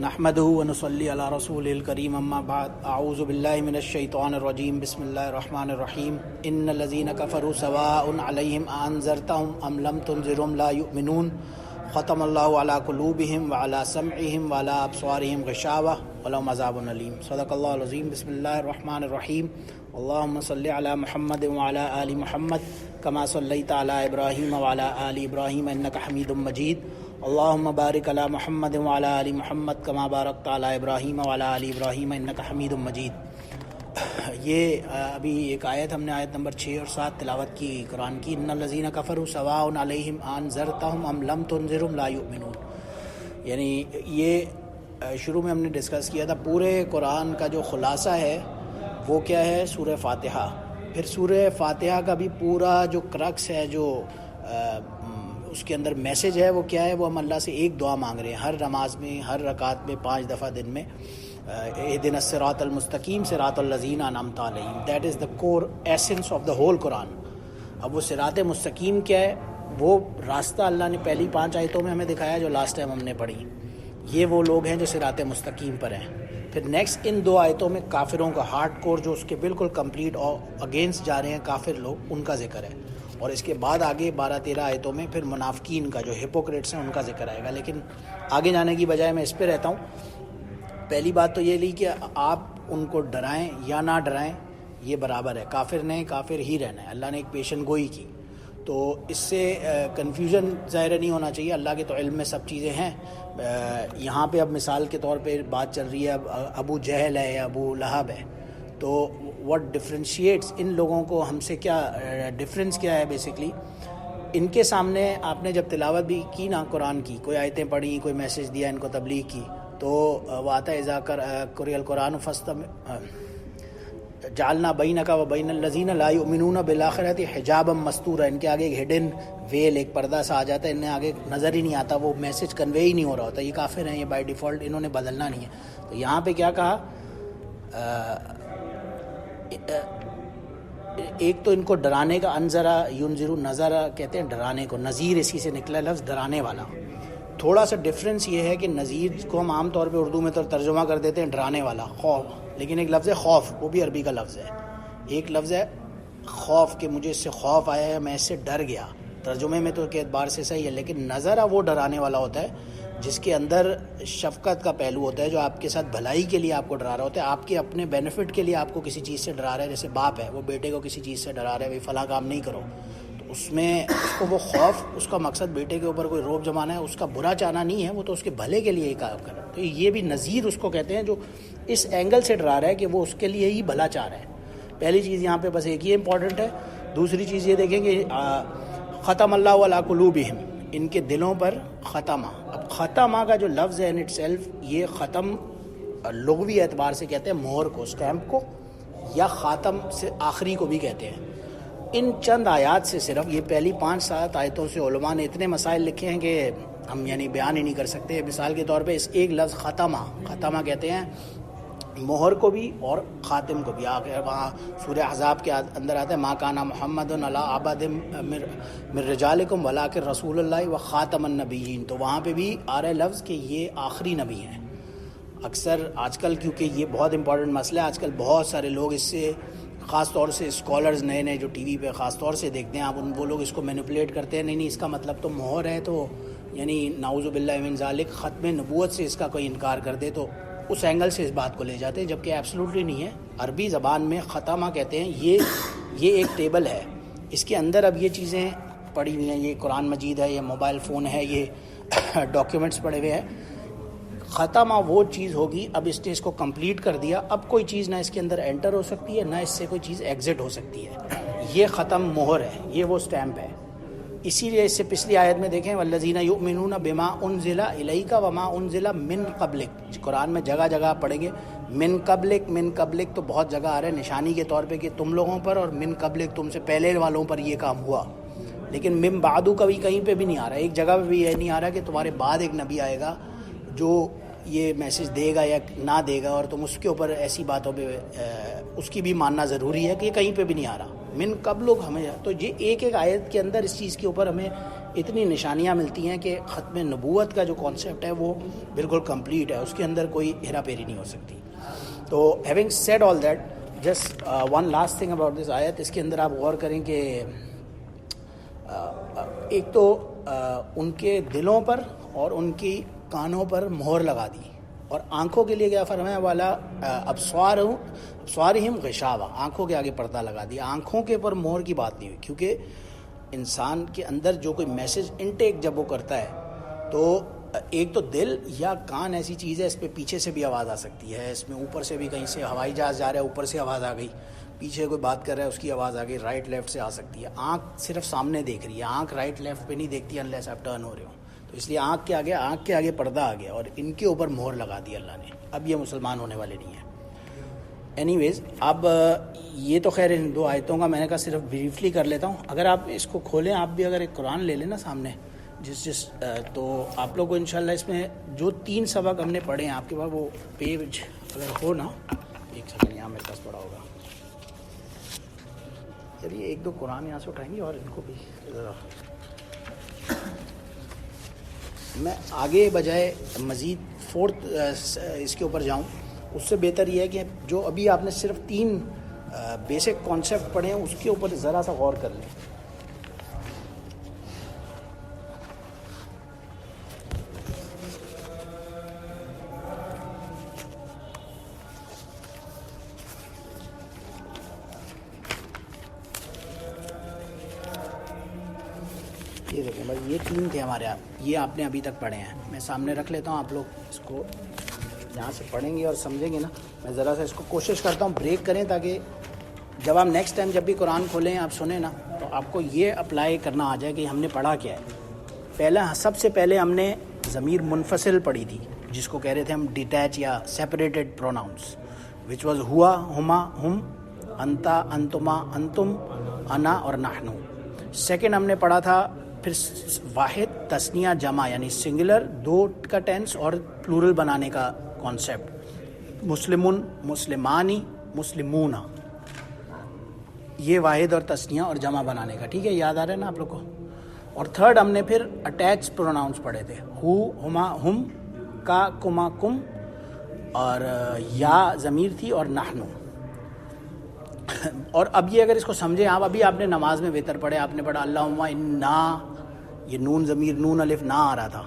نحمده ونصلي على رسوله الكريم اما بعد اعوذ بالله من الشيطان الرجيم بسم الله الرحمن الرحيم ان الذين كفروا سواء عليهم انذرتهم ام لم تنذرهم لا يؤمنون ختم الله على قلوبهم وعلى سمعهم وعلى ابصارهم غشاوة ولهم عذاب أليم صدق الله العظيم بسم الله الرحمن الرحيم اللهم صل على محمد وعلى آل محمد كما صليت على إبراهيم وعلى آل إبراهيم إنك حميد مجيد اللهم بارك على محمد وعلى آل محمد كما باركت على إبراهيم وعلى آل إبراهيم إنك حميد مجيد۔ یہ ابھی ایک آیت ہم نے آیت نمبر 6 اور 7 تلاوت کی قرآن کی، ان الذین کفروا سواء علیہم انذرتہم ام لم تنذرہم لا یؤمنون۔ یعنی یہ شروع میں ہم نے ڈسکس کیا تھا، پورے قرآن کا جو خلاصہ ہے وہ کیا ہے؟ سورہ فاتحہ۔ پھر سورہ فاتحہ کا بھی پورا جو کرکس ہے، جو اس کے اندر میسج ہے وہ کیا ہے؟ وہ ہم اللہ سے ایک دعا مانگ رہے ہیں ہر نماز میں، ہر رکعت میں 5 دفعہ دن میں، اهدنا الصراط المستقیم صراط الذین انعمت علیہم۔ That is the core essence of the whole Quran. اب وہ صراط مستقیم کیا ہے؟ وہ راستہ اللہ نے پہلی 5 آیتوں میں ہمیں دکھایا جو لاسٹ ٹائم ہم نے پڑھی۔ یہ وہ لوگ ہیں جو صراط مستقیم پر ہیں۔ پھر نیکسٹ ان 2 آیتوں میں کافروں کا ہارڈ کور، جو اس کے بالکل کمپلیٹ اور اگینسٹ جا رہے ہیں کافر لوگ، ان کا ذکر ہے، اور اس کے بعد آگے 12-13 آیتوں میں پھر منافقین کا، جو ہپوکریٹس ہیں، ان کا ذکر آئے گا۔ لیکن آگے جانے کی بجائے میں اس پہ رہتا ہوں۔ پہلی بات تو یہ لی کہ آپ ان کو ڈرائیں یا نہ ڈرائیں یہ برابر ہے، کافر نے کافر ہی رہنا ہے۔ اللہ نے ایک پیشن گوئی کی، تو اس سے کنفیوژن ظاہر نہیں ہونا چاہیے۔ اللہ کے تو علم میں سب چیزیں ہیں۔ یہاں پہ اب مثال کے طور پہ بات چل رہی ہے، اب ابو جہل ہے یا ابو لہب ہے، تو واٹ ڈفرینشیٹس ان لوگوں کو ہم سے، کیا ڈفرینس کیا ہے؟ بیسکلی ان کے سامنے آپ نے جب تلاوت بھی کی نا قرآن کی، کوئی آیتیں پڑھی، کوئی میسج دیا، ان کو تبلیغ کی، تو وہ آتا ہے اذا قرئ القرآن جعلنا بینک و بین الذین لا یؤمنون بالآخرۃ حجابا مستورا۔ ان کے آگے ایک ہڈن ویل، ایک پردہ سا آ جاتا ہے، انہیں آگے نظر ہی نہیں آتا، وہ میسج کنوے ہی نہیں ہو رہا ہوتا۔ یہ کافر ہیں، یہ بائی ڈیفالٹ انہوں نے بدلنا نہیں ہے۔ تو یہاں پہ کیا کہا؟ ایک تو ان کو ڈرانے کا، انذرا ینذر، نظرا کہتے ہیں ڈرانے کو، نذیر اسی سے نکلا لفظ، ڈرانے والا۔ تھوڑا سا ڈفرینس یہ ہے کہ نذیر کو ہم عام طور پہ اردو میں ترجمہ کر دیتے ہیں ڈرانے والا، خوف، لیکن ایک لفظ ہے خوف، وہ بھی عربی کا لفظ ہے۔ ایک لفظ ہے خوف کہ مجھے اس سے خوف آیا ہے، میں اس سے ڈر گیا، ترجمے میں تو کے اعتبار سے صحیح ہے، لیکن نظرہ وہ ڈرانے والا ہوتا ہے جس کے اندر شفقت کا پہلو ہوتا ہے، جو آپ کے ساتھ بھلائی کے لیے آپ کو ڈرا رہا ہوتا ہے، آپ کے اپنے بینیفٹ کے لیے آپ کو کسی چیز سے ڈرا رہا ہے۔ جیسے باپ ہے، وہ بیٹے کو کسی چیز سے ڈرا رہا ہے، بھائی فلاں کام نہیں کرو، تو اس میں اس کو وہ خوف، اس کا مقصد بیٹے کے اوپر کوئی روب جمانا ہے، اس کا برا چاہنا نہیں ہے، وہ تو اس کے بھلے کے لیے ہی کام کر رہا ہے۔ تو یہ بھی نذیر اس کو کہتے ہیں جو اس اینگل سے ڈرا رہا ہے کہ وہ اس کے لیے ہی بھلا چاہ رہا ہے۔ پہلی چیز یہاں پہ بس ایک ہی امپورٹنٹ ہے۔ دوسری چیز یہ دیکھیں کہ ختم اللہ علی قلوبہم، ان کے دلوں پر ختمہ۔ اب ختمہ کا جو لفظ ہے ان اٹ سیلف، یہ ختم لغوی اعتبار سے کہتے ہیں مہر کو، اسٹیمپ کو، یا خاتم سے آخری کو بھی کہتے ہیں۔ ان چند آیات سے، صرف یہ پہلی 5-7 آیتوں سے علماء نے اتنے مسائل لکھے ہیں کہ ہم یعنی بیان ہی نہیں کر سکتے۔ مثال کے طور پہ اس ایک لفظ ختمہ، ختمہ کہتے ہیں مہر کو بھی اور خاتم کو بھی۔ آخر وہاں سورہ احزاب کے اندر آتا ہے ما کان محمد علی احد من رجالکم ولکن رسول اللہ و خاتم النبیین، تو وہاں پہ بھی آ رہا ہے لفظ کہ یہ آخری نبی ہیں۔ اکثر آج کل، کیونکہ یہ بہت امپورٹنٹ مسئلہ ہے، آج کل بہت سارے لوگ اس سے، خاص طور سے اسکالرز نئے نئے جو ٹی وی پہ خاص طور سے دیکھتے ہیں آپ، وہ لوگ اس کو مینیپولیٹ کرتے ہیں، نہیں اس کا مطلب تو مہر ہے، تو یعنی نعوذ باللہ من ذالک ختم نبوت سے اس کا کوئی انکار کر دے، تو اس اینگل سے اس بات کو لے جاتے ہیں، جبکہ ایبسلوٹلی نہیں ہے۔ عربی زبان میں ختمہ کہتے ہیں، یہ ایک ٹیبل ہے، اس کے اندر اب یہ چیزیں پڑی ہوئی ہیں، یہ قرآن مجید ہے، یہ موبائل فون ہے، یہ ڈاکیومنٹس پڑے ہوئے ہیں۔ ختمہ وہ چیز ہوگی، اب اس نے اس کو کمپلیٹ کر دیا، اب کوئی چیز نہ اس کے اندر انٹر ہو سکتی ہے، نہ اس سے کوئی چیز ایگزٹ ہو سکتی ہے۔ یہ ختم مہر ہے، یہ وہ سٹیمپ ہے۔ اسی لیے اس سے پچھلی آیت میں دیکھیں والذین یؤمنون بما انزل الیک وما انزل من قبلک، قرآن میں جگہ جگہ پڑھیں گے من قبلک، من قبلک تو بہت جگہ آ رہا ہے نشانی کے طور پہ کہ تم لوگوں پر، اور من قبلک تم سے پہلے والوں پر یہ کام ہوا، لیکن من بعدو کبھی کہیں پہ بھی نہیں آ رہا۔ ایک جگہ پہ بھی یہ نہیں آ رہا کہ تمہارے بعد ایک نبی آئے گا جو یہ میسج دے گا یا نہ دے گا، اور تم اس کے اوپر ایسی باتوں پہ اس کی بھی ماننا ضروری ہے، کہ یہ کہیں پہ بھی نہیں آ رہا۔ من قبل ہمیں، تو یہ ایک ایک آیت کے اندر اس چیز کے اوپر ہمیں اتنی نشانیاں ملتی ہیں کہ ختم نبوت کا جو کانسیپٹ ہے وہ بالکل کمپلیٹ ہے, اس کے اندر کوئی ہیرا پھیری نہیں ہو سکتی. تو having said all that, just one last thing about this آیت. اس کے اندر آپ غور کریں کہ ایک تو ان کے دلوں پر اور ان کی کانوں پر مہر لگا دی, اور آنکھوں کے لیے کیا فرمایا والا ابصارہم غشاوہ, آنکھوں کے آگے پردہ لگا دیا. آنکھوں کے اوپر مہر کی بات نہیں ہوئی, کیونکہ انسان کے اندر جو کوئی میسج انٹیک جب وہ کرتا ہے تو ایک تو دل یا کان ایسی چیز ہے, اس پہ پیچھے سے بھی آواز آ سکتی ہے, اس میں اوپر سے بھی کہیں سے ہوائی جہاز جا رہا ہے اوپر سے آواز آ گئی, پیچھے کوئی بات کر رہا ہے اس کی آواز آ گئی, رائٹ لیفٹ سے آ سکتی ہے. آنکھ صرف سامنے دیکھ رہی ہے, آنکھ رائٹ لیفٹ پہ نہیں دیکھتی انلیس آپ ٹرن ہو رہے ہو. تو اس لیے آنکھ کے آگے پردہ آ گیا اور ان کے اوپر مہر لگا دی اللہ نے. اب یہ مسلمان ہونے والے نہیں ہیں. اینی ویز, اب یہ تو خیر ان 2 آیتوں کا میں نے کہا صرف بریفلی کر لیتا ہوں. اگر آپ اس کو کھولیں, آپ بھی اگر ایک قرآن لے لیں نا سامنے تو آپ لوگ کو انشاءاللہ اس میں جو 3 سبق ہم نے پڑھے ہیں, آپ کے پاس وہ پیج اگر ہو نا, ایک سیکنڈ یہاں میرے پاس پڑا ہوگا. چلیے 1-2 قرآن یہاں سے اٹھائیں گے اور ان کو بھی ذرا میں آگے بجائے مزید 4 اس کے اوپر جاؤں, اس سے بہتر یہ ہے کہ جو ابھی آپ نے صرف 3 بیسک کانسیپٹ پڑھے ہیں اس کے اوپر ذرا سا غور کر لیں. یہ دیکھیں بھائی, یہ 3 تھے ہمارے آپ, یہ آپ نے ابھی تک پڑھے ہیں. میں سامنے رکھ لیتا ہوں, آپ لوگ اس کو یہاں سے پڑھیں گے اور سمجھیں گے نا. میں ذرا سا اس کو کوشش کرتا ہوں بریک کریں, تاکہ جب آپ نیکسٹ ٹائم جب بھی قرآن کھولیں آپ سنیں نا, تو آپ کو یہ اپلائی کرنا آ جائے کہ ہم نے پڑھا کیا ہے. سب سے پہلے ہم نے ضمیر منفصل پڑھی تھی, جس کو کہہ رہے تھے ہم ڈیٹیچ یا سیپریٹڈ پروناؤنس, وچ واز ہوا, ہما, ہم, انتا, انتما, انتم, انا اور نحنو. سیکنڈ ہم نے پڑھا تھا پھر واحد, تثنیہ, جمع, یعنی سنگولر 2 کا ٹینس اور پلورل بنانے کا کانسیپٹ, مسلمون, مسلمانی, مسلمون, یہ واحد اور تثنیہ اور جمع بنانے کا. ٹھیک ہے, یاد آ رہا ہے نا آپ لوگ کو. اور تھرڈ ہم نے پھر اٹیچ پروناؤنس پڑھے تھے, ہو, ہما, ہم, کا, کما, کم, اور یا ضمیر تھی, اور نحنو. اور اب یہ اگر اس کو سمجھیں آپ, ابھی آپ نے نماز میں بہتر پڑھے, آپ نے پڑھا اللہم انا, یہ نون ضمیر, نون الف نہ آ رہا تھا,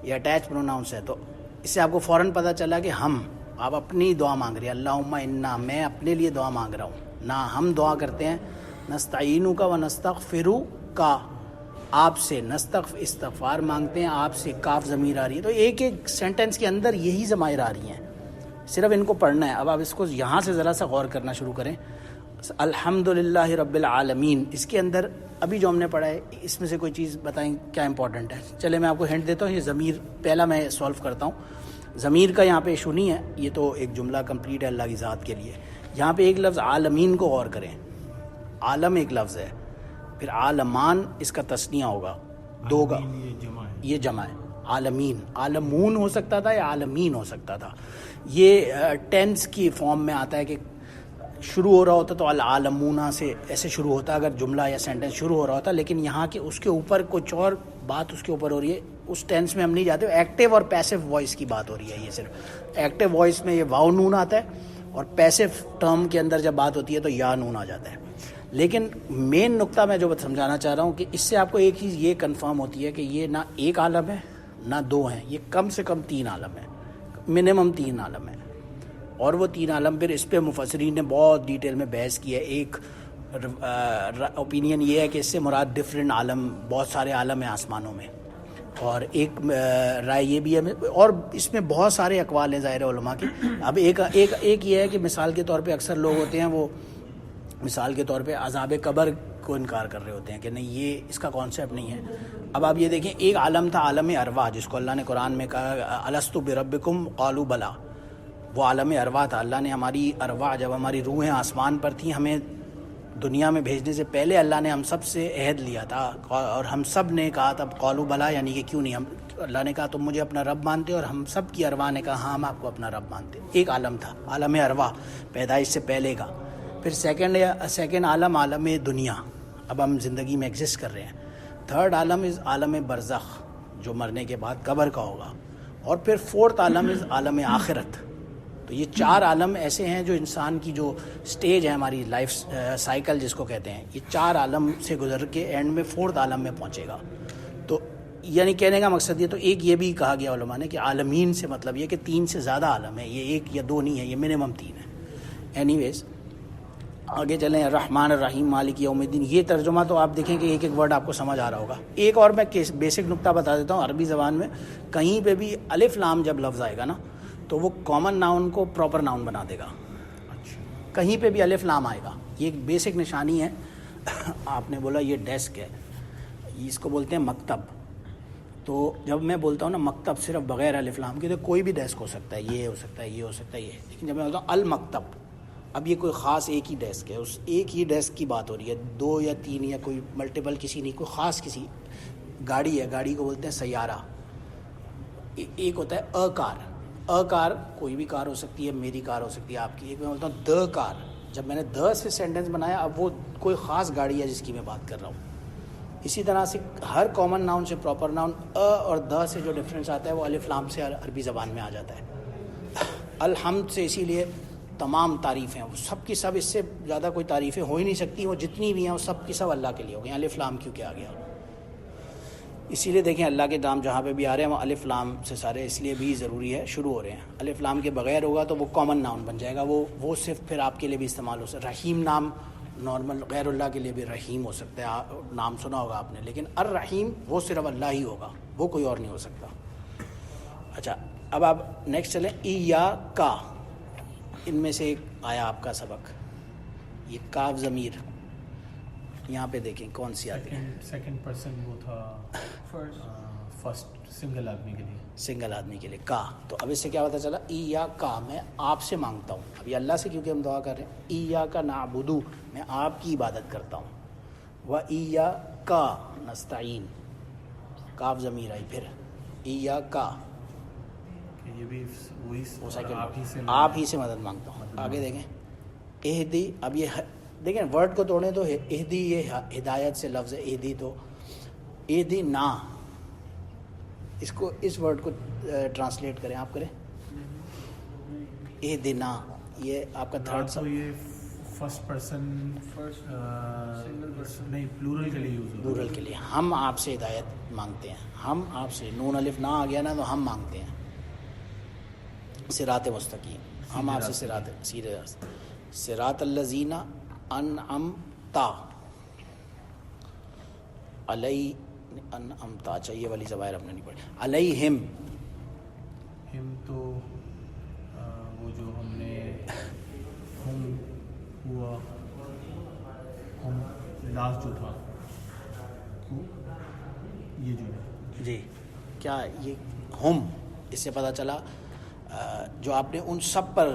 یہ اٹیچ پروناؤنس ہے. تو اس سے آپ کو فوراً پتہ چلا کہ ہم, آپ اپنی دعا مانگ رہے ہیں, اللہم انا, میں اپنے لیے دعا مانگ رہا ہوں. نہ ہم دعا کرتے ہیں نستعینو کا و نستغفرو کا, آپ سے, استغفار مانگتے ہیں آپ سے, کاف ضمیر آ رہی ہے. تو ایک سینٹنس کے اندر یہی ضمائر آ رہی ہیں, صرف ان کو پڑھنا ہے. اب آپ اس کو یہاں سے ذرا سا غور کرنا شروع کریں. الحمدللہ رب العالمین, اس کے اندر ابھی جو ہم نے پڑھا ہے, اس میں سے کوئی چیز بتائیں کیا امپورٹنٹ ہے. چلے میں آپ کو ہنٹ دیتا ہوں, یہ ضمیر پہلا میں سولو کرتا ہوں. ضمیر کا یہاں پہ ایشو نہیں ہے, یہ تو ایک جملہ کمپلیٹ ہے اللہ کی ذات کے لیے. یہاں پہ ایک لفظ عالمین کو غور کریں, عالم ایک لفظ ہے, پھر عالمان اس کا تثنیہ ہوگا, 2 کا, یہ جمع ہے. عالمین, عالمون ہو سکتا تھا یا عالمین ہو سکتا تھا. یہ ٹینس کی فارم میں آتا ہے کہ شروع ہو رہا ہوتا تو العالمونہ سے ایسے شروع ہوتا اگر جملہ یا سینٹنس شروع ہو رہا ہوتا, لیکن یہاں کے اس کے اوپر کچھ اور بات اس کے اوپر ہو رہی ہے. اس ٹینس میں ہم نہیں جاتے, ایکٹیو اور پیسو وائس کی بات ہو رہی ہے. یہ صرف ایکٹیو وائس میں یہ واو نون آتا ہے, اور پیسو ٹرم کے اندر جب بات ہوتی ہے تو یا نون آ جاتا ہے. لیکن مین نقطہ میں جو سمجھانا چاہ رہا ہوں کہ اس سے آپ کو ایک چیز یہ کنفرم ہوتی ہے کہ یہ نہ ایک عالم ہے نہ 2 ہیں, یہ کم سے کم 3 عالم ہیں, منیمم 3 عالم ہیں. اور وہ 3 عالم پھر اس پہ مفسرین نے بہت ڈیٹیل میں بحث کی ہے. ایک اوپینین یہ ہے کہ اس سے مراد ڈفرینٹ عالم, بہت سارے عالم ہیں آسمانوں میں, اور ایک رائے یہ بھی ہے, اور اس میں بہت سارے اقوال ہیں ظاہر علماء کی. اب ایک یہ ہے کہ مثال کے طور پہ اکثر لوگ ہوتے ہیں وہ مثال کے طور پہ عذاب قبر کو انکار کر رہے ہوتے ہیں کہ نہیں یہ اس کا کانسیپٹ نہیں ہے. اب آپ یہ دیکھیں, ایک عالم تھا عالم ارواح, جس کو اللہ نے قرآن میں کہا الستو بربکم قالوا بلا, وہ عالم ارواح تھا. اللہ نے ہماری ارواح, جب ہماری روحیں آسمان پر تھیں, ہمیں دنیا میں بھیجنے سے پہلے اللہ نے ہم سب سے عہد لیا تھا, اور ہم سب نے کہا تھا قالوا بلا, یعنی کہ کیوں نہیں, ہم اللہ نے کہا تم مجھے اپنا رب مانتے, اور ہم سب کی ارواح نے کہا ہاں ہم آپ کو اپنا رب مانتے. ایک عالم تھا عالم ارواح, پیدائش سے پہلے کا. پھر سیکنڈ عالم عالم دنیا, اب ہم زندگی میں ایگزسٹ کر رہے ہیں. تھرڈ عالم از عالم برزخ جو مرنے کے بعد قبر کا ہوگا, اور پھر فورتھ عالم از عالم آخرت. تو یہ 4 عالم ایسے ہیں جو انسان کی جو سٹیج ہے ہماری لائف سائیکل جس کو کہتے ہیں, یہ 4 عالم سے گزر کے اینڈ میں 4تھ عالم میں پہنچے گا. تو یعنی کہنے کا مقصد یہ, تو ایک یہ بھی کہا گیا علماء نے کہ عالمین سے مطلب یہ کہ 3 سے زیادہ عالم ہے, یہ 1 یا 2 نہیں ہے, یہ منیمم 3 ہے. اینی ویز آگے چلیں. الرحمن الرحیم مالک یوم الدین, یہ ترجمہ تو آپ دیکھیں کہ ایک ایک ورڈ آپ کو سمجھ آ رہا ہوگا. ایک اور میں بیسک نقطہ بتا دیتا ہوں, عربی زبان میں کہیں پہ بھی الف لام جب لفظ آئے گا نا تو وہ کامن ناؤن کو پراپر ناؤن بنا دے گا. کہیں پہ بھی الف لام آئے گا, یہ ایک بیسک نشانی ہے. آپ نے بولا یہ ڈیسک ہے, اس کو بولتے ہیں مکتب. تو جب میں بولتا ہوں نا مکتب صرف بغیر الف لام کے, تو کوئی بھی ڈیسک ہو سکتا ہے, یہ ہو سکتا ہے, یہ ہو سکتا ہے, یہ. لیکن جب میں بولتا ہوں المکتب, اب یہ کوئی خاص ایک ہی ڈیسک ہے, اس ایک ہی ڈیسک کی بات ہو رہی ہے, 2 یا 3 یا کوئی ملٹیپل کسی نہیں, کوئی خاص کسی. گاڑی ہے, گاڑی کو بولتے ہیں سیارہ. ایک ہوتا ہے کار, کار کوئی بھی کار ہو سکتی ہے, میری کار ہو سکتی ہے, آپ کی. ایک میں بولتا ہوں د کار, جب میں نے د سے سینٹنس بنایا, اب وہ کوئی خاص گاڑی ہے جس کی میں بات کر رہا ہوں. اسی طرح سے ہر کامن ناؤن سے پراپر ناؤن اور د سے جو ڈفرینس آتا ہے وہ الف لام سے عربی زبان میں آ جاتا ہے. الحمد سے اسی لیے تمام تعریفیں, وہ سب کی سب, اس سے زیادہ کوئی تعریفیں ہو ہی نہیں سکتی, وہ جتنی بھی ہیں وہ سب کی سب اللہ کے لیے ہو گئی. الف لام کیوں کیا آ گیا؟ اسی لیے دیکھیں اللہ کے نام جہاں پہ بھی آ رہے ہیں وہ الف لام سے سارے, اس لیے بھی ضروری ہے شروع ہو رہے ہیں. الف لام کے بغیر ہوگا تو وہ کامن ناؤن بن جائے گا, وہ صرف پھر آپ کے لیے بھی استعمال ہو سکتا ہے. رحیم نام نارمل غیر اللہ کے لیے بھی رحیم ہو سکتا ہے, نام سنا ہوگا آپ نے, لیکن الرحیم وہ صرف اللہ ہی ہوگا, وہ کوئی اور نہیں ہو سکتا. اچھا, اب آپ نیکسٹ چلیں. ایاکا, ان میں سے ایک آیا آپ کا سبق, یہ کاف ضمیر, یہاں پہ دیکھیں کون سی آتی ہے. سیکنڈ پرسن وہ تھا فرسٹ سنگل آدمی کے لیے, سنگل آدمی کے لیے کا. تو اب اس سے کیا پتہ چلا, ایاکا میں آپ سے مانگتا ہوں. اب یہ اللہ سے کیونکہ ہم دعا کر رہے ہیں. ایاکا نعبدو میں آپ کی عبادت کرتا ہوں. و ایاکا نستعین, کاف ضمیر آئی, پھر ایاکا یہ بھی وہی آپ ہی سے مدد مانگتا ہوں. آگے دیکھیں اہدی, اب یہ دیکھیں ورڈ کو توڑیں تو اہدی یہ ہدایت سے لفظ ہے, اہدی تو اہدی نا, اس کو اس ورڈ کو ٹرانسلیٹ کریں, آپ کریں اہدی نا, یہ آپ کا تھرڈ سب. یہ فرسٹ پرسن نہیں پلورل کے لیے یوز ہوتا ہے. پلورل کے لیے ہم آپ سے ہدایت مانگتے ہیں, ہم آپ سے, نون الف نہ آ گیا نا تو ہم مانگتے ہیں. صراط مستقیم, ہم آپ سے صراط سیدھے راستے. صراط الذین انعمتا علی انعمتا, اچھا یہ والی زبائر ہم نے نہیں پڑھی. علیہم, ہم تو وہ جو ہم نے ہم ہوا, ہم لاسٹ جو تھا یہ جو ہے جی کیا یہ ہم, اس سے پتہ چلا جو آپ نے ان سب پر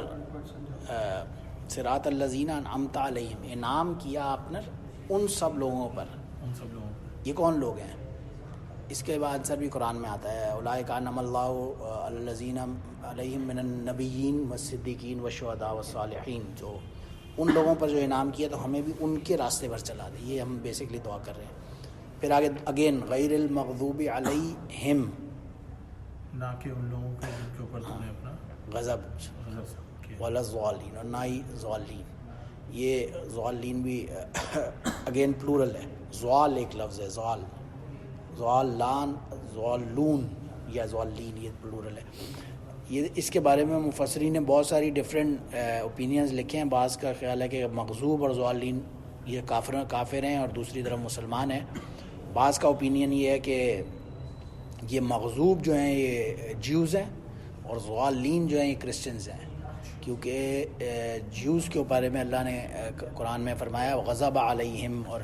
صراط الذین انعمت علیہم, انعام کیا آپ نے ان سب لوگوں پر. ان سب لوگوں یہ کون لوگ ہیں؟ اس کے بعد آنسر بھی قرآن میں آتا ہے, اولئک انعم اللہ الذین علیہم من النبیین والصدیقین والشہداء والصالحین, جو ان لوگوں پر جو انعام کیا تو ہمیں بھی ان کے راستے پر چلا دے. یہ ہم بیسکلی دعا کر رہے ہیں. پھر آگے اگین غیر المغضوب علیہم, نہ کہ ان لوگوں کے اوپر تم نے اپنا غضب ولا الضالین, اور نہ ہی ضالین. یہ ضالین بھی اگین پلورل ہے, ضال ایک لفظ ہے, ضال, ضالان, ضالون یا ضالین, یہ پلورل ہے. یہ اس کے بارے میں مفسرین نے بہت ساری ڈفرینٹ اوپینینز لکھے ہیں. بعض کا خیال ہے کہ مغضوب اور ضالین یہ کافر ہیں اور دوسری طرف مسلمان ہیں. بعض کا اوپینین یہ ہے کہ یہ مغضوب جو ہیں یہ جیوز ہیں اور ضالین جو ہیں یہ کرسچنز ہیں, کیونکہ جیوز کے بارے میں اللہ نے قرآن میں فرمایا غضب علیہم, اور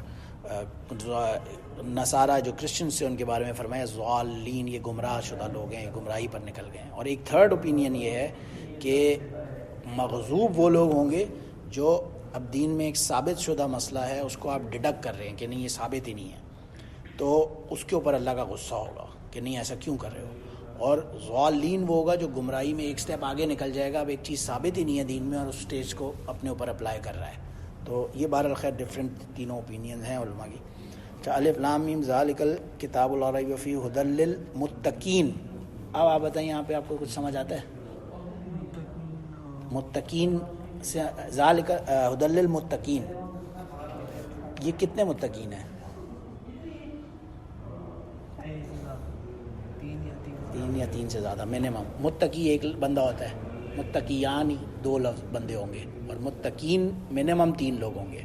نصارہ جو کرسچنز سے ان کے بارے میں فرمایا ضالین, یہ گمراہ شدہ لوگ ہیں, یہ گمراہی پر نکل گئے ہیں. اور ایک تھرڈ اوپینین یہ ہے کہ مغضوب وہ لوگ ہوں گے جو اب دین میں ایک ثابت شدہ مسئلہ ہے اس کو آپ ڈیڈکٹ کر رہے ہیں کہ نہیں یہ ثابت ہی نہیں ہے, تو اس کے اوپر اللہ کا غصہ ہوگا کہ نہیں ایسا کیوں کر رہے ہو. اور ضالین وہ ہوگا جو گمراہی میں ایک سٹیپ آگے نکل جائے گا, اب ایک چیز ثابت ہی نہیں ہے دین میں اور اس سٹیج کو اپنے اوپر اپلائی کر رہا ہے. تو یہ بہرحال خیر ڈفرینٹ تینوں اوپینین ہیں علماء کی. الف لام میم ذالک الکتاب لا ریب فیہ ھدی للمتقین. اب آپ بتائیں یہاں پہ آپ کو کچھ سمجھ آتا ہے؟ متقین سے ذالک ھدی للمتقین، یہ کتنے متقین ہیں؟ تین یا تین سے زیادہ منیمم. متقی ایک بندہ ہوتا ہے، متقیان 2 لفظ بندے ہوں گے، اور متقین منیمم 3 لوگ ہوں گے.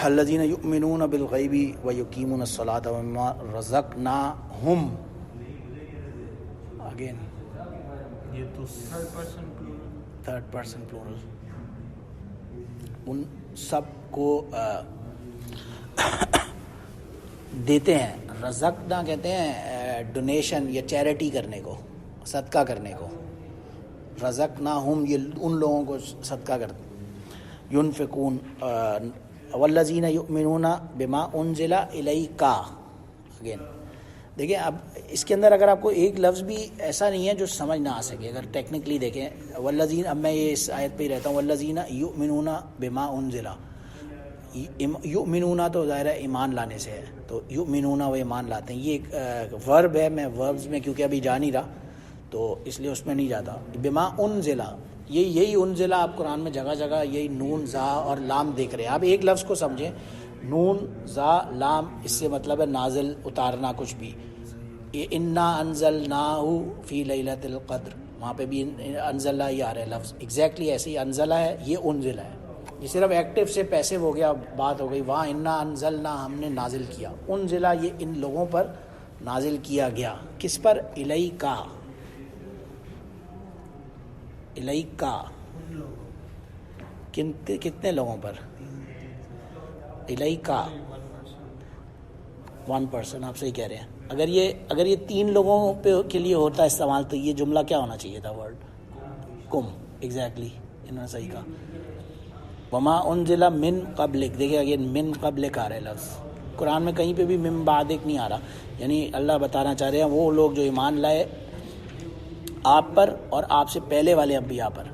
الذین یؤمنون بالغیب ویقیمون الصلاۃ ومما رزقناہم. اگین یہ تو تھرڈ پرسن پلورل. ان سب کو دیتے ہیں. رزقنا کہتے ہیں ڈونیشن یا چیریٹی کرنے کو، صدقہ کرنے کو. رزقناہم یہ ان لوگوں کو صدقہ کرتے. ينفقون والذین یؤمنون بما انزل الیک. اگین دیکھیں اب اس کے اندر اگر آپ کو ایک لفظ بھی ایسا نہیں ہے جو سمجھ نہ آ سکے. اگر ٹیکنیکلی دیکھیں والذین، اب میں یہ اس آیت پہ ہی رہتا ہوں، والذین یؤمنون بما انزل. یؤمنون تو ظاہر ہے ایمان لانے سے ہے، تو یؤمنون وہ ایمان لاتے ہیں. یہ ایک ورب ہے، میں وربز میں کیونکہ ابھی جا نہیں رہا تو اس لیے اس میں نہیں جاتا. بما انزل، یہی انزل آپ قرآن میں جگہ جگہ یہی نون زا اور لام دیکھ رہے ہیں. آپ ایک لفظ کو سمجھیں، نون زا لام، اس سے مطلب ہے نازل، اتارنا کچھ بھی. انا انزلناہ فی لیلۃ القدر، وہاں پہ بھی انزلہ ہی آ رہا ہے لفظ، ایگزیکٹلی ایسے ہی انزلہ ہے، یہ انزلہ ہے. یہ صرف ایکٹیو سے پیسو ہو گیا، بات ہو گئی. وہاں انا انزلنا، ہم نے نازل کیا. انزلہ یہ ان لوگوں پر نازل کیا گیا. کس پر؟ الیکا. الیکا کتنے لوگوں پر؟ الیکا 1 پرسن. آپ صحیح کہہ رہے ہیں. اگر یہ 3 لوگوں پہ کے لیے ہوتا استعمال تو یہ جملہ کیا ہونا چاہیے تھا؟ ورڈ کم. ایگزیکٹلی انہوں نے صحیح کہا. وما انزل من قبلک. دیکھیں اگین من قبلک آ رہا ہے لفظ. قرآن میں کہیں پہ بھی من بعدک نہیں آ رہا. یعنی اللہ بتانا چاہ رہے ہیں وہ لوگ جو ایمان لائے آپ پر اور آپ سے پہلے والے انبیاء پر.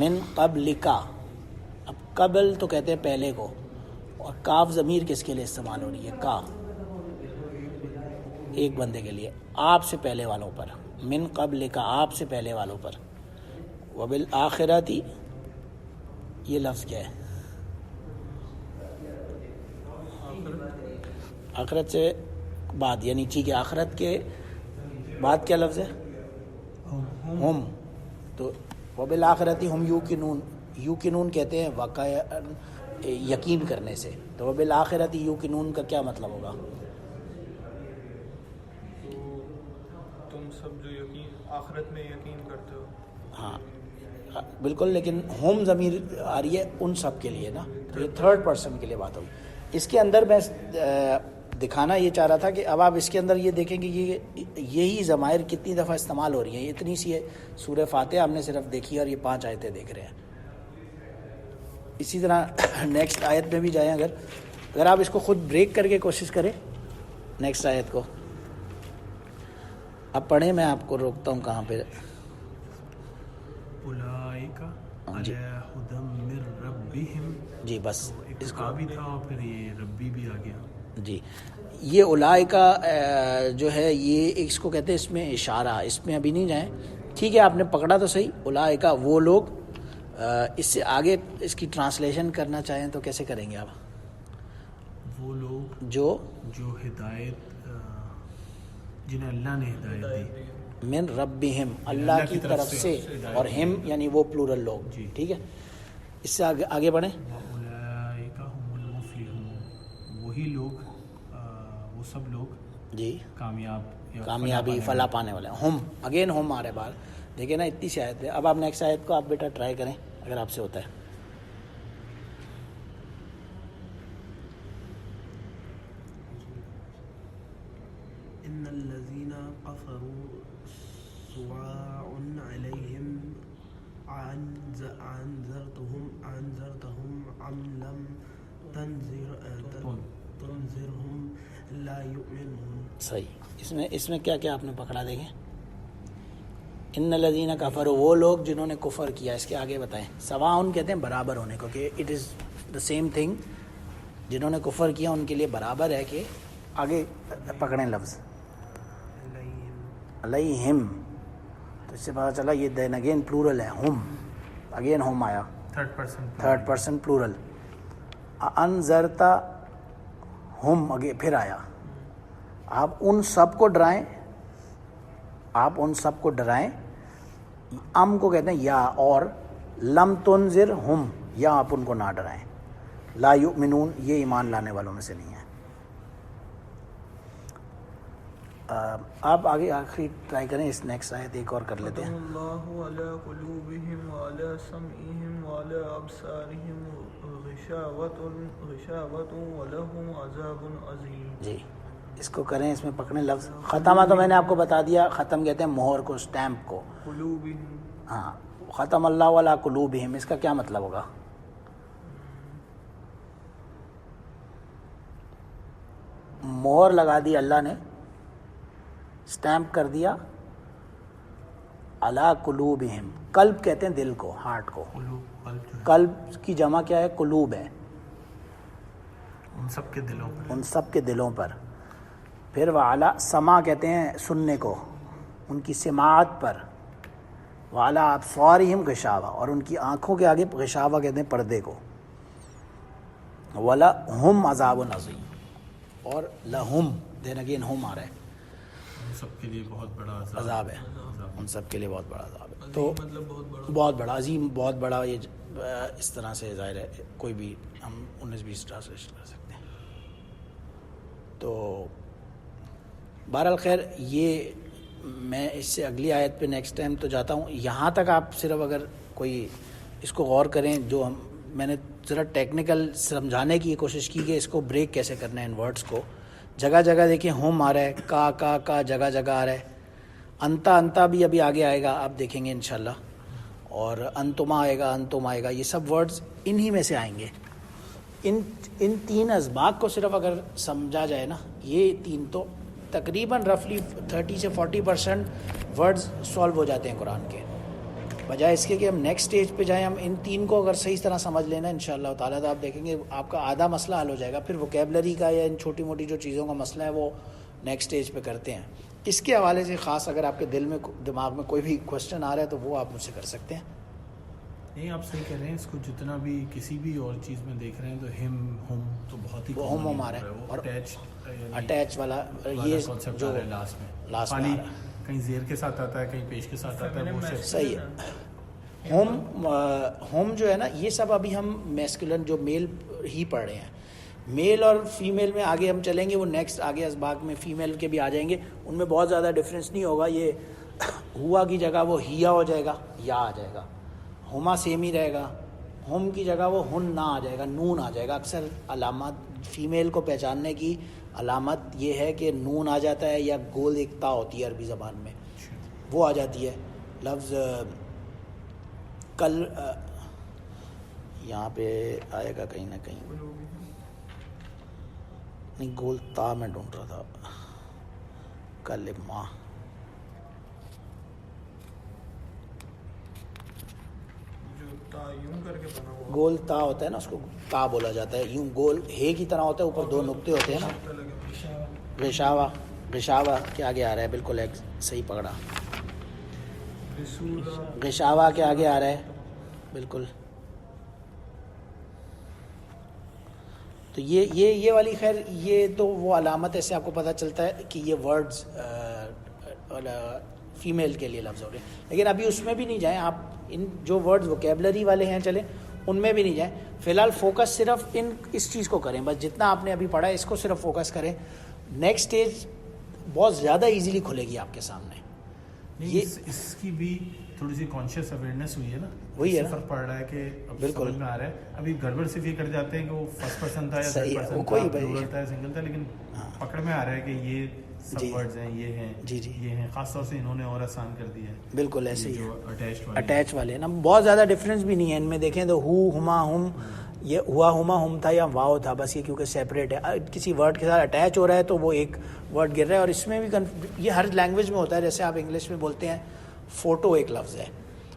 من قبلکا، اب قبل تو کہتے ہیں پہلے کو، اور کاف ضمیر کس کے لیے استعمال ہو رہی ہے؟ کا، ایک بندے کے لیے. آپ سے پہلے والوں پر. من قبلکا، آپ سے پہلے والوں پر. وبالآخرۃ، یہ لفظ کیا ہے؟ آخرت سے بعد، یعنی ٹھیک ہے آخرت کے بعد کیا لفظ ہے؟ ہم. تو وبالآخرۃ ہم یوقنون. یوقنون کہتے ہیں واقع یقین کرنے سے. تو وبالآخرۃ یوقنون کا کیا مطلب ہوگا؟ تم سب جو یقین آخرت میں یقین کرتے ہو. ہاں بالکل، لیکن ہوم ضمیر آ رہی ہے ان سب کے لیے نا، تو یہ 3rd پرسن کے لیے بات ہوگی. اس کے اندر میں دکھانا یہ چاہ رہا تھا کہ اب آپ اس کے اندر یہ دیکھیں کہ یہی ضمائر کتنی دفعہ استعمال ہو رہی ہیں. اتنی سی ہے سورہ فاتحہ ہم نے صرف دیکھی اور یہ 5 آیتیں دیکھ رہے ہیں. اسی طرح نیکسٹ آیت میں بھی جائیں. اگر آپ اس کو خود بریک کر کے کوشش کریں نیکسٹ آیت کو. اب پڑھیں، میں آپ کو روکتا ہوں کہاں پہ. اولئک علی ھدی من ربہم. جی بس اس کا بھی تھا اور پھر یہ ربی بھی آ گیا. جی یہ اولئکا جو ہے یہ اس کو کہتے ہیں اس میں اشارہ. اس میں ابھی نہیں جائیں، ٹھیک ہے آپ نے پکڑا تو صحیح. اولئکا وہ لوگ. اس سے آگے اس کی ٹرانسلیشن کرنا چاہیں تو کیسے کریں گے آپ؟ وہ لوگ جو ہدایت، جنہیں اللہ نے ہدایت دی. من ربہم، اللہ کی طرف سے، اور ہم یعنی وہ پلورل لوگ. جی ٹھیک ہے، اس سے آگے بڑھیں. اولئک هم المفلحون، وہی لوگ، وہ سب لوگ جی کامیابی فلاح فلاح پانے والے. ہم اگین ہم آ رہے باہر. دیکھیں نا اتنی سی آیت ہے. اب آپ نیکسٹ آیت کو آپ بیٹا ٹرائی کریں اگر آپ سے ہوتا ہے. ان الذين كفروا سواء عليهم انذرتهم ام لم تنذرهم لا يؤمنون. صحیح. اس میں کیا کیا آپ نے پکڑا؟ دیکھیں ان الذین کفروا، وہ لوگ جنہوں نے کفر کیا. اس کے آگے بتائیں. سواء کہتے ہیں برابر ہونے کو، کہ it is the same thing. جنہوں نے کفر کیا ان کے لیے برابر ہے کہ آگے پکڑیں لفظ علیہم، تو اس سے پتہ چلا یہ دین اگین پلورل ہے، ہم اگین ہم آیا تھرڈ پرسن پلورل. انذرتا ہم اگے پھر آیا. آپ ان سب کو ڈرائیں، آپ ان سب کو ڈرائیں. ام کو کہتے ہیں یا، اور لم تنذر ہم، یا آپ ان کو نہ ڈرائیں. لا یؤمنون یہ ایمان لانے والوں میں سے نہیں ہے. آپ آگے آخری ٹرائی کریں، اس نیکسٹ آیت ایک اور کر لیتے ہیں. اللہ علی قلوبہم وعلی سمعہم وعلی ابصارہم غشاوۃ ولہم عذاب عظیم. جی اس کو کریں، اس میں پکڑیں لفظ. ختمہ تو میں نے آپ کو بتا دیا، ختم کہتے ہیں مہر کو، اسٹیمپ کو. قلوبہم، ہاں، ختم اللہ علی قلوبہم، اس کا کیا مطلب ہوگا؟ مہر لگا دی اللہ نے، اسٹیمپ کر دیا علی قلوبہم. قلب کہتے ہیں دل کو، ہارٹ کو. قلب کی جمع کیا ہے؟ قلوب ہے. ان سب کے دلوں پر، ان سب کے دلوں پر. پھر وعلی سما کہتے ہیں سننے کو، ان کی سماعت پر. وعلی ابصارہم غشاوہ، اور ان کی آنکھوں کے آگے غشاوہ کہتے ہیں پردے کو. ولہم عذاب عظیم، اور لہم دین اگین ہم آ رہا ہے، ان سب کے لیے بہت بڑا عذاب ہے، ان سب کے لیے بہت بڑا عذاب ہے. تو بہت بڑا، عظیم، بہت بڑا. یہ اس طرح سے ظاہر ہے کوئی بھی ہم 19-20 ٹرانسلیشن کر سکتے ہیں. تو بہرحال خیر، یہ میں اس سے اگلی آیت پہ نیکسٹ ٹائم تو جاتا ہوں. یہاں تک آپ صرف اگر کوئی اس کو غور کریں، جو میں نے ذرا ٹیکنیکل سمجھانے کی کوشش کی کہ اس کو بریک کیسے کرنا ہے ان ورڈز کو. جگہ جگہ دیکھیں ہم آ رہا ہے، کا جگہ جگہ آ رہا ہے. انتا بھی ابھی آگے آئے گا، آپ دیکھیں گے انشاءاللہ. اور انتما آئے گا، انتم آئے گا. یہ سب ورڈز انہی میں سے آئیں گے. ان تین اسباق کو صرف اگر سمجھا جائے نا، یہ تین، تو تقریباً رفلی 30 سے 40% ورڈز سالو ہو جاتے ہیں قرآن کے. بجائے اس کے کہ ہم نیکسٹ اسٹیج پہ جائیں، ہم ان تین کو اگر صحیح طرح سمجھ لینا انشاءاللہ تعالیٰ، تو آپ دیکھیں گے آپ کا آدھا مسئلہ حل ہو جائے گا. پھر ووکیبلری کا یا ان چھوٹی موٹی جو چیزوں کا مسئلہ ہے وہ نیکسٹ اسٹیج پہ کرتے ہیں. اس کے حوالے سے خاص اگر آپ کے دماغ میں کوئی بھی کوشچن آ رہا ہے تو وہ آپ مجھ سے کر سکتے ہیں. نہیں، آپ صحیح کہہ رہے ہیں. اس کو جتنا بھی کسی بھی اور چیز میں دیکھ رہے ہیں تو ہم تو بہت ہی وہ ہم آ رہا ہے، اور اٹیچ والا یہ جو لاسٹ میں کہیں زیر کے ساتھ آتا ہے، کہیں پیش کے ساتھ آتا ہے، وہ صحیح ہے. ہوم جو ہے نا، یہ سب ابھی ہم میسکولن جو میل ہی پڑھ رہے ہیں. میل اور فیمیل میں آگے ہم چلیں گے، وہ نیکسٹ آگے اسباق میں فیمیل کے بھی آ جائیں گے. ان میں بہت زیادہ ڈفرینس نہیں ہوگا. یہ ہوا کی جگہ وہ ہیا ہو جائے گا، یا آ جائے گا. ہما سیم ہی رہے گا. ہم کی جگہ وہ ہن نہ آ جائے گا، نون آ جائے گا. اکثر علامات فیمیل کو پہچاننے کی علامت یہ ہے کہ نون آ جاتا ہے، یا گول ایک تا ہوتی ہے عربی زبان میں، وہ آ جاتی ہے. لفظ کل یہاں پہ آئے گا کہیں نہ کہیں، نہیں گول تا میں ڈھونڈ رہا تھا. کل ماں، گول تا ہوتا ہے نا، اس کو تا بولا جاتا ہے. یوں گول ہے کی طرح ہوتا ہے، اوپر دو نقطے ہوتے ہیں نا. غشاوہ کے آگے آ رہا ہے، بالکل صحیح پکڑا. غشاوہ کے آگے آ رہا ہے بالکل. تو یہ والی خیر، یہ تو وہ علامت ہے، سے آپ کو پتہ چلتا ہے کہ یہ ورڈز فیمیل کے لیے لفظ ہو رہے ہیں. لیکن ابھی اس میں بھی نہیں جائیں آپ. ان جو ورڈز ووکیبلری والے ہیں چلیں ان میں بھی نہیں جائیں. فی الحال فوکس صرف اس چیز کو کریں، بس جتنا آپ نے ابھی پڑھا ہے اس کو صرف فوکس کریں. نیکسٹ اسٹیج بہت زیادہ ایزیلی کھلے گی آپ کے سامنے. اس کی بھی تھوڑی سی کانشیس اویئرنیس ہوئی ہے نا، وہی ہے فرق پڑ رہا ہے کہ بالکل سمجھ میں آ رہا ہے. ابھی گڑبڑ صرف یہ کر جاتے ہیں کہ وہ فرسٹ پرسن تھا یا صحیح تھرڈ ہے، وہ پرسن کوئی تھا، پلورل تھا یا سنگل تھا، لیکن پکڑ میں آ رہا ہے کہ یہ سب ورڈز ہیں، یہ ہیں، یہ ہیں. خاص طور سے انہوں نے اور آسان کر دیا ہے. بالکل ایسے ہی جو اٹیچ والے نا، بہت زیادہ ڈفرینس بھی نہیں ہے ان میں. دیکھیں تو ہما ہم، یہ ہوا ہما ہم تھا یا واؤ تھا، بس یہ کیونکہ سیپریٹ ہے، کسی ورڈ کے ساتھ اٹیچ ہو رہا ہے تو وہ ایک ورڈ گر رہا ہے. اور اس میں بھی یہ ہر لینگویج میں ہوتا ہے. جیسے آپ انگلش میں بولتے ہیں فوٹو ایک لفظ ہے،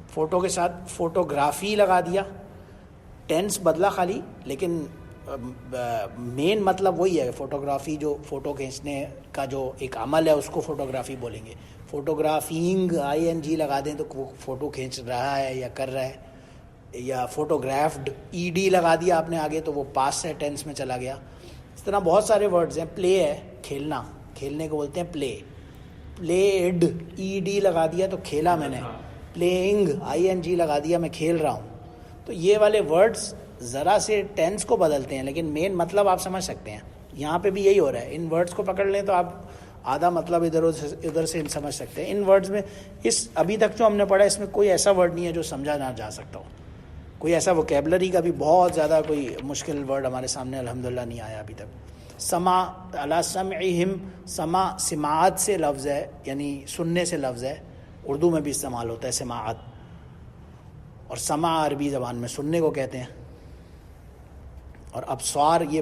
فوٹو کے ساتھ فوٹوگرافی لگا دیا، ٹینس بدلا خالی، لیکن مین مطلب وہی ہے. فوٹوگرافی جو فوٹو کھینچنے کا جو ایک عمل ہے اس کو فوٹوگرافی بولیں گے. فوٹوگرافینگ ING لگا دیں تو وہ فوٹو کھینچ رہا ہے یا کر رہا ہے, یا فوٹوگرافڈ ED لگا دیا آپ نے آگے تو وہ پاسٹ ٹینس میں چلا گیا. اس طرح بہت سارے ورڈز ہیں. پلے ہے کھیلنا, کھیلنے کو بولتے ہیں پلے. پلیڈ ED لگا دیا تو کھیلا میں نے. پلینگ ING لگا دیا میں کھیل رہا ہوں. تو یہ والے ورڈز ذرا سے ٹینس کو بدلتے ہیں لیکن مین مطلب آپ سمجھ سکتے ہیں. یہاں پہ بھی یہی ہو رہا ہے. ان ورڈز کو پکڑ لیں تو آپ آدھا مطلب ادھر سے سمجھ سکتے ہیں. ان ورڈز میں اس ابھی تک جو ہم نے پڑھا اس میں کوئی ایسا ورڈ نہیں ہے جو سمجھا نہ جا سکتا ہو. کوئی ایسا ووکیبلری کا بھی بہت زیادہ کوئی مشکل ورڈ ہمارے سامنے الحمدللہ نہیں آیا ابھی تک. سما علی سمعہم, سما سماعت سے لفظ ہے یعنی سننے سے لفظ ہے. اردو میں بھی استعمال ہوتا ہے سماعت, اور سما عربی زبان میں سننے کو کہتے ہیں. اور ابصار یہ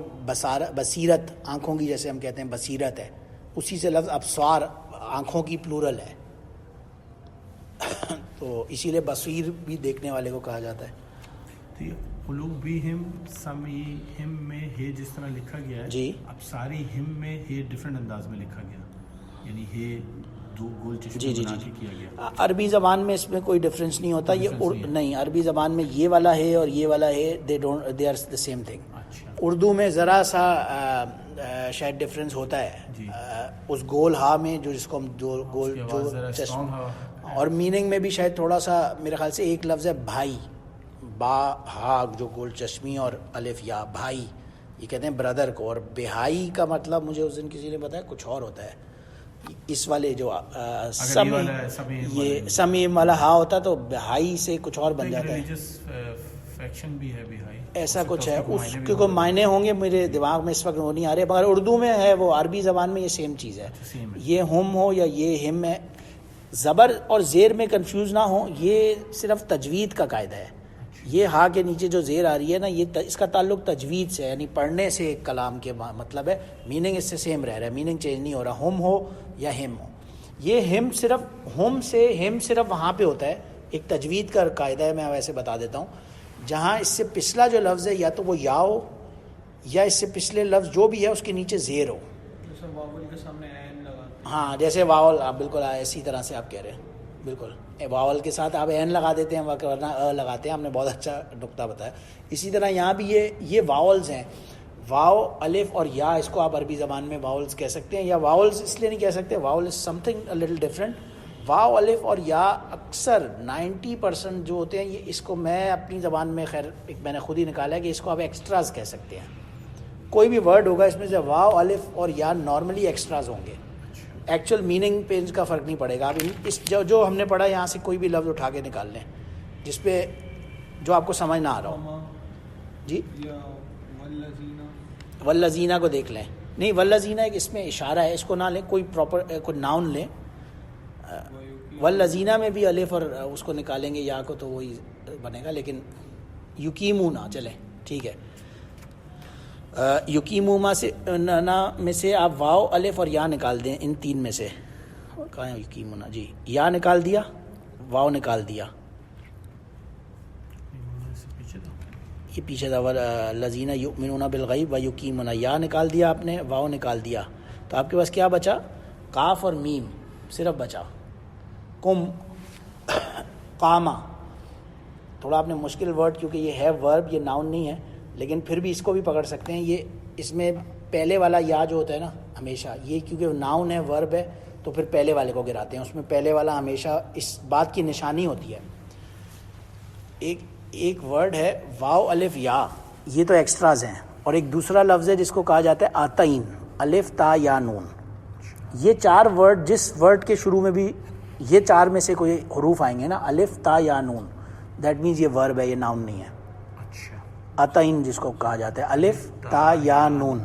بصیرت, آنکھوں کی جیسے ہم کہتے ہیں بصیرت ہے, اسی سے لفظ ابصار آنکھوں کی پلورل ہے. تو اسی لیے بصیر بھی دیکھنے والے کو کہا جاتا ہے. قلوبہم سمعہم میں ہے جس طرح لکھا گیا ہے جی, اب ساری ہم میں ہے ڈیفرنٹ انداز میں لکھا گیا, یعنی ہے دو گول جی چشمے جی بنا جی کے کیا گیا. عربی زبان میں اس میں کوئی ڈفرینس نہیں ہوتا. یہ نہیں, عربی زبان میں یہ والا ہے اور یہ والا ہے, they are the same thing. Urdu میں ذرا سا شاید ڈفرینس ہوتا ہے اس گول ہا میں جو جس کو ہم گول جو چشمہ, اور میننگ میں بھی شاید تھوڑا سا میرے خیال سے ایک لفظ ہے بھائی, با ہا جو گول چشمی اور الف یا بھائی, یہ کہتے ہیں بردر کو. اور بہائی کا مطلب مجھے اس دن کسی نے بتایا کچھ اور ہوتا ہے. اس والے جو یہ سمیم والا ہا ہوتا تو بہائی سے کچھ اور بن جاتا ہے, ایسا کچھ ہے. اس کے کوئی معنی ہوں گے میرے دماغ میں اس وقت وہ نہیں آ رہے, مگر اردو میں ہے وہ. عربی زبان میں یہ سیم چیز ہے. یہ ہم ہو یا یہ ہم ہے, زبر اور زیر میں کنفیوز نہ ہو, یہ صرف تجوید کا قاعدہ ہے. یہ ہا کے نیچے جو زیر آ رہی ہے نا, یہ اس کا تعلق تجوید سے, یعنی پڑھنے سے ایک کلام کے مطلب ہے. میننگ اس سے سیم رہ رہا ہے, میننگ چینج نہیں ہو رہا. ہم ہو یا ہم ہو, یہ ہم صرف ہم سے ہم صرف وہاں پہ ہوتا ہے. ایک تجوید کا قاعدہ ہے, میں ویسے بتا دیتا ہوں. جہاں اس سے پچھلا جو لفظ ہے یا تو وہ یا ہو یا اس سے پچھلے لفظ جو بھی ہے اس کے نیچے زیر ہو. جیسے واول کے سامنے عین لگا, ہاں جیسے واول, آپ بالکل اسی طرح سے آپ کہہ رہے ہیں. بالکل واول کے ساتھ آپ عین لگا دیتے ہیں ورنہ لگاتے ہیں. ہم نے بہت اچھا نقطہ بتایا. اسی طرح یہاں بھی یہ واولز ہیں, واو الف اور یا, اس کو آپ عربی زبان میں واولز کہہ سکتے ہیں. یا واولز اس لیے نہیں کہہ سکتے, vowel is something a little different. واو الف اور یا اکثر 90% جو ہوتے ہیں, یہ اس کو میں اپنی زبان میں خیر ایک میں نے خود ہی نکالا ہے کہ اس کو آپ ایکسٹراز کہہ سکتے ہیں. کوئی بھی ورڈ ہوگا اس میں سے واو الف اور یا نارملی ایکسٹراز ہوں گے. ایکچوئل میننگ پہ ان کا فرق نہیں پڑے گا. آپ اس جو ہم نے پڑھا یہاں سے کوئی بھی لفظ اٹھا کے نکال لیں جس پہ جو آپ کو سمجھ نہ آ رہا ہو. جی والذینہ کو دیکھ لیں. نہیں, والذینہ ایک اس میں اشارہ ہے, اس کو نہ لیں, کوئی پراپر کوئی ناؤن لیں. والذینہ میں بھی الف اور اس کو نکالیں گے یا کو تو وہی بنے گا. لیکن یقیمون چلیں ٹھیک ہے. یقیموما سے میں سے آپ واو الف اور یا نکال دیں, ان تین میں سے. کہاں ہے یقیمونا؟ جی, یا نکال دیا, واو نکال دیا, یہ پیچھے تھا. والذین یؤمنون بالغیب و یقیمون, یا نکال دیا آپ نے, واو نکال دیا, تو آپ کے پاس کیا بچا؟ قاف اور میم صرف بچا. کم قامہ, تھوڑا آپ نے مشکل ورڈ, کیونکہ یہ ہے ورب, یہ ناؤن نہیں ہے, لیکن پھر بھی اس کو بھی پکڑ سکتے ہیں. یہ اس میں پہلے والا یا جو ہوتا ہے نا ہمیشہ, یہ کیونکہ ناؤن ہے ورب ہے تو پھر پہلے والے کو گراتے ہیں. اس میں پہلے والا ہمیشہ اس بات کی نشانی ہوتی ہے. ایک ورڈ ہے واو الف یا, یہ تو ایکسٹراز ہیں, اور ایک دوسرا لفظ ہے جس کو کہا جاتا ہے آتئین, الف تا یا نون. یہ چار ورڈ, جس ورڈ کے شروع میں بھی یہ چار میں سے کوئی حروف آئیں گے نا, الف تا یا نون, دیٹ مینز یہ ورب ہے, یہ ناؤن نہیں ہے. عطین جس کو کہا جاتا ہے, الف تا یا نون.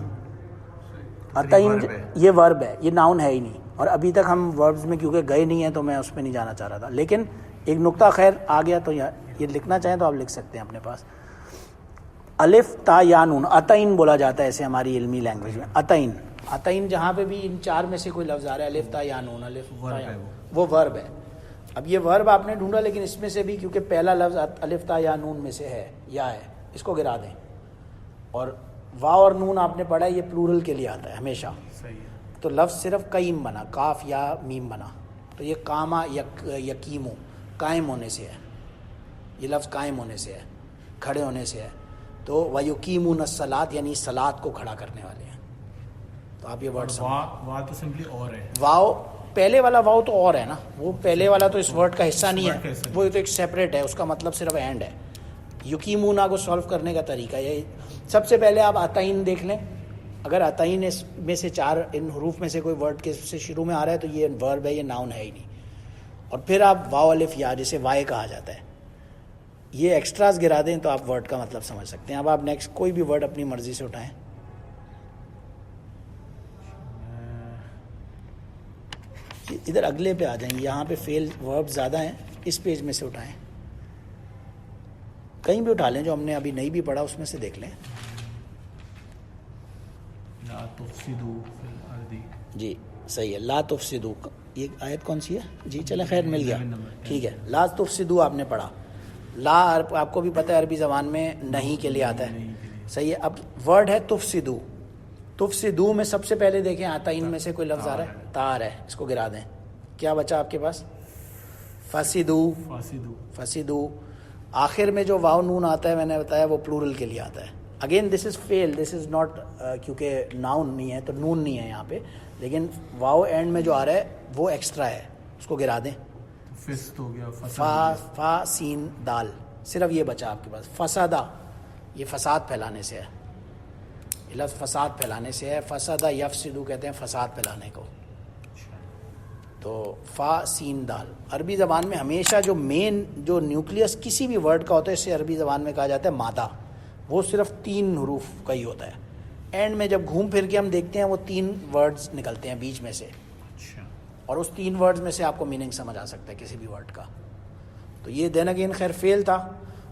عطین یہ ورب ہے, یہ ناؤن ہے ہی نہیں. اور ابھی تک ہم وربز میں کیونکہ گئے نہیں ہیں تو میں اس پہ نہیں جانا چاہ رہا تھا, لیکن ایک نقطہ خیر آ گیا تو یہ لکھنا چاہیں تو آپ لکھ سکتے ہیں اپنے پاس. الف تا یا نون, عطین بولا جاتا ہے ایسے ہماری علمی لینگویج میں. عطین, عطین جہاں پہ بھی ان چار میں سے کوئی لفظ آ رہا ہے, الف تا یا نون, الف تا یا, وہ ورب ہے. اب یہ ورب آپ نے ڈھونڈا, لیکن اس میں سے بھی کیونکہ پہلا لفظ الف تا یا نون میں سے ہے, یا ہے, اس کو گرا دیں. اور واو اور نون آپ نے پڑھا ہے، یہ پلورل کے لیے آتا ہے ہمیشہ. صحیح ہے. تو لفظ صرف قیم بنا، کاف یا میم بنا. تو یہ کاما یقیمو قائم ہونے سے ہے، یہ لفظ قائم ہونے سے ہے، کھڑے ہونے سے ہے. تو وَيُقِيمُونَ الصَّلَاةَ یعنی صلاۃ کو کھڑا کرنے والے ہیں. تو آپ یہ ورڈ وا تو سمپلی اور ہے. واو پہلے والا واو تو اور ہے نا، وہ پہلے والا تو اس ورڈ کا حصہ نہیں ہے، وہ تو ایک سیپریٹ ہے، اس کا مطلب صرف اینڈ ہے. یقیمونا کو سالو کرنے کا طریقہ یہ سب سے پہلے آپ عطائین دیکھ لیں. اگر عطائین اس میں سے چار ان حروف میں سے کوئی ورڈ کے سے شروع میں آ رہا ہے تو یہ ورب ہے، یہ ناؤن ہے ہی نہیں. اور پھر آپ واو الف یا جسے وائے کہا جاتا ہے یہ ایکسٹراز گرا دیں تو آپ ورڈ کا مطلب سمجھ سکتے ہیں. اب آپ نیکسٹ کوئی بھی ورڈ اپنی مرضی سے اٹھائیں. ادھر اگلے پہ آ جائیں، یہاں پہ فیل ورب زیادہ ہیں، اس پیج میں سے اٹھائیں. کہیں بھی اٹھا لیں جو ہم نے ابھی نہیں بھی پڑھا اس میں سے دیکھ لیں. لا تفسدوا فی الارض. جی صحیح ہے. لا تفسدو، یہ آیت کون سی ہے؟ جی چلیں خیر مل گیا، ٹھیک ہے. لا تفسدو آپ نے پڑھا. لا آپ کو بھی پتہ ہے عربی زبان میں نہیں کے لیے آتا ہے، صحیح ہے. اب ورڈ ہے تفسدو. تفسدو میں سب سے پہلے دیکھیں عطائین میں سے کوئی لفظ آ رہا ہے، تار ہے، اس کو گرا دیں. کیا بچا آپ کے پاس؟ فاسدو. فاسدو. آخر میں جو واو نون آتا ہے میں نے بتایا وہ پلورل کے لیے آتا ہے. Again this is fail, this is not, کیونکہ ناؤن نہیں ہے تو نون نہیں ہے یہاں پہ، لیکن واو اینڈ میں جو آ رہا ہے وہ ایکسٹرا ہے، اس کو گرا دیں. فسد ہو گیا، فا سین دال، صرف یہ بچا آپ کے پاس. فسادہ، یہ فساد پھیلانے سے ہے، یہ لفظ فساد پھیلانے سے ہے. فسادہ یفسدو کہتے ہیں فساد پھیلانے کو. تو فا سین دال. عربی زبان میں ہمیشہ جو مین جو نیوکلیس کسی بھی ورڈ کا ہوتا ہے اسے عربی زبان میں کہا جاتا ہے مادہ. وہ صرف 3 حروف کا ہی ہوتا ہے. اینڈ میں جب گھوم پھر کے ہم دیکھتے ہیں وہ 3 ورڈز نکلتے ہیں بیچ میں سے، اور اس 3 ورڈز میں سے آپ کو میننگ سمجھ آ سکتا ہے کسی بھی ورڈ کا. تو یہ دین اگین خیر فیل تھا،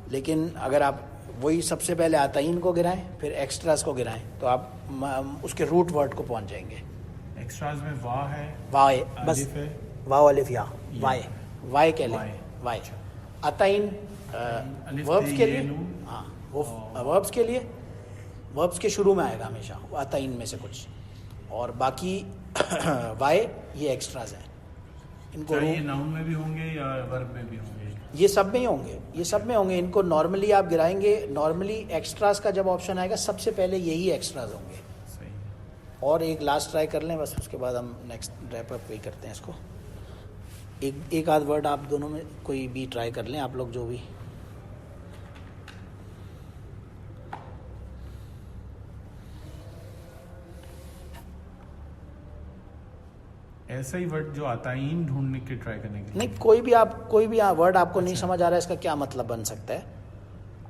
لیکن اگر آپ وہی سب سے پہلے عطائین کو گرائیں پھر ایکسٹراز کو گرائیں تو آپ اس کے روٹ ورڈ کو پہنچ جائیں گے. ایکسٹراز میں وا ہے، وائے، بس الف ہے، واو الف یا وائے، وائے کہہ لیں. وائے عطائین وربس کے لیے، ہاں وہ وربس کے لیے، وربس کے شروع میں آئے گا ہمیشہ عطائین میں سے کچھ، اور باقی وائے یہ ایکسٹراز ہیں. ان کو یہ ناؤن میں بھی ہوں گے یا ورب میں بھی ہوں گے؟ یہ سب میں ہی ہوں گے، یہ سب میں ہوں گے. ان کو نارملی آپ گرائیں گے، نارملی ایکسٹراز کا جب آپشن آئے گا سب سے پہلے یہی ایکسٹراز ہوں گے. اور ایک لاسٹ ٹرائی کر لیں بس، اس کے بعد ہم نیکسٹ ریپ اپ وہی کرتے ہیں اس کو. ایک آدھ ورڈ آپ دونوں میں کوئی بھی ٹرائی کر لیں، آپ لوگ جو بھی. ایسا ہی ورڈ جو عطائین ڈھونڈنے کے ٹرائی کرنے کے نہیں، کوئی بھی ورڈ آپ کو نہیں سمجھ آ رہا ہے اس کا کیا مطلب بن سکتا ہے،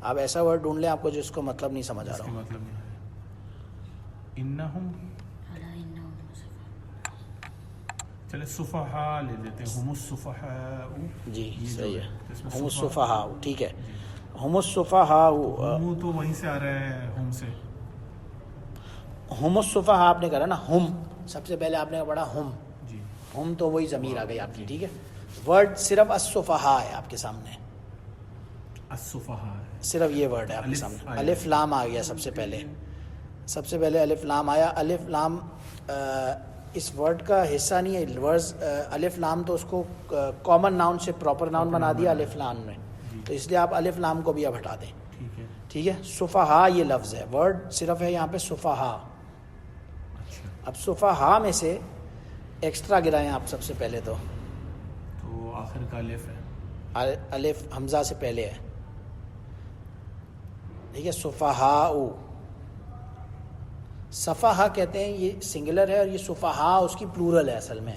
آپ ایسا ورڈ ڈھونڈ لیں آپ کو جس کو مطلب نہیں سمجھ آ رہا ہو. مطلب انہم، چلے صفحاء لے لیتے ہیں، ہم الصفحاء. جی صحیح ہے، ہم الصفحاء، ٹھیک ہے. ہم الصفحاء، ہم تو وہیں سے آ رہا ہے، ہم سے. ہم الصفحاء آپ نے کرا نا، ہم سب سے پہلے آپ نے پڑھا ہم، جی ہم تو وہی ضمیر آ گئی آپ کی، ٹھیک ہے. ورڈ صرف الصفحاء ہے آپ کے سامنے، الصفحاء صرف یہ ورڈ ہے آپ کے سامنے. الف لام آ گیا سب سے پہلے، سب سے پہلے الف لام آیا. الف لام اس ورڈ کا حصہ نہیں ہے. ورڈ الف لام تو اس کو کامن ناؤن سے پراپر ناؤن بنا دیا الف لام میں، تو اس لیے آپ الف لام کو بھی اب ہٹا دیں، ٹھیک ہے. صفحاء یہ لفظ ہے، ورڈ صرف ہے یہاں پہ صفحاء. اب صفحاء میں سے ایکسٹرا گرائیں آپ سب سے پہلے تو آخر کا الف ہے، الف حمزہ سے پہلے ہے، ٹھیک ہے. صفحاء، صفحہ کہتے ہیں، یہ سنگولر ہے، اور یہ صفحاء اس کی پلورل ہے اصل میں.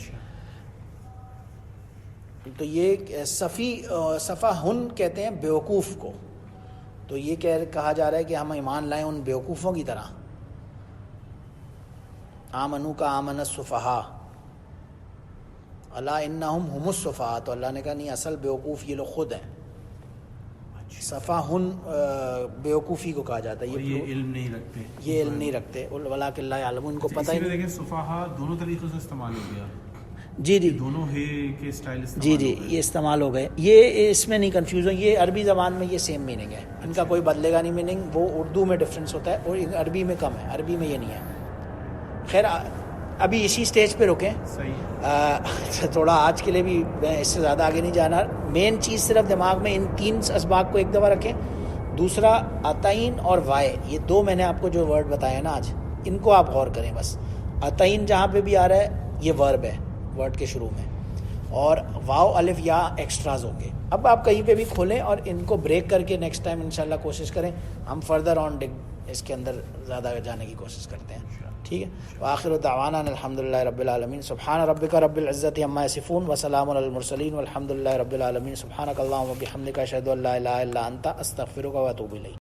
تو یہ صفحن کہتے ہیں بیوقوف کو. تو یہ کہا جا رہا ہے کہ ہم ایمان لائیں ان بیوقوفوں کی طرح. آمنو کا آمن الصفحاء الا انہم ہم الصفحاء. تو اللہ نے کہا نہیں، اصل بیوقوف یہ لوگ خود ہیں. صفحن بیوقوفی کو کہا جاتا ہے. یہ علم نہیں رکھتے، یہ علم نہیں رکھتے، ولکن لا یعلمون، ان کو پتہ ہی نہیں. دیکھیں صفحاء دونوں طریقوں سے استعمال ہو گیا. جی جی دونوں ہے کے اسٹائل جی جی یہ استعمال ہو گئے. یہ اس میں نہیں کنفیوز ہو, یہ عربی زبان میں یہ سیم میننگ ہے, ان کا کوئی بدلے گا نہیں میننگ. وہ اردو میں ڈفرینس ہوتا ہے اور عربی میں کم ہے, عربی میں یہ نہیں ہے. خیر ابھی اسی سٹیج پہ رکیں, صحیح تھوڑا آج کے لیے بھی میں اس سے زیادہ آگے نہیں جانا. مین چیز صرف دماغ میں ان 3 اسباق کو ایک دفعہ رکھیں. دوسرا عطین اور وائے, یہ 2 میں نے آپ کو جو ورڈ بتایا نا آج, ان کو آپ غور کریں بس. عطین جہاں پہ بھی آ رہا ہے یہ ورب ہے ورڈ کے شروع میں, اور واو الف یا ایکسٹراز ہوں گے. اب آپ کہیں پہ بھی کھولیں اور ان کو بریک کر کے نیکسٹ ٹائم انشاءاللہ کوشش کریں, ہم فردر آن اس کے اندر زیادہ جانے کی کوشش کرتے ہیں. ٹھیک ہے. وآخر دعوانا الحمدللہ رب العالمین. سبحان ربک رب العزت عما یصفون وسلام علی المرسلین والحمدللہ رب العالمین. سبحانک اللہم وبحمدک اشہد ان لا الہ الا انت استغفرک واتوب الیک.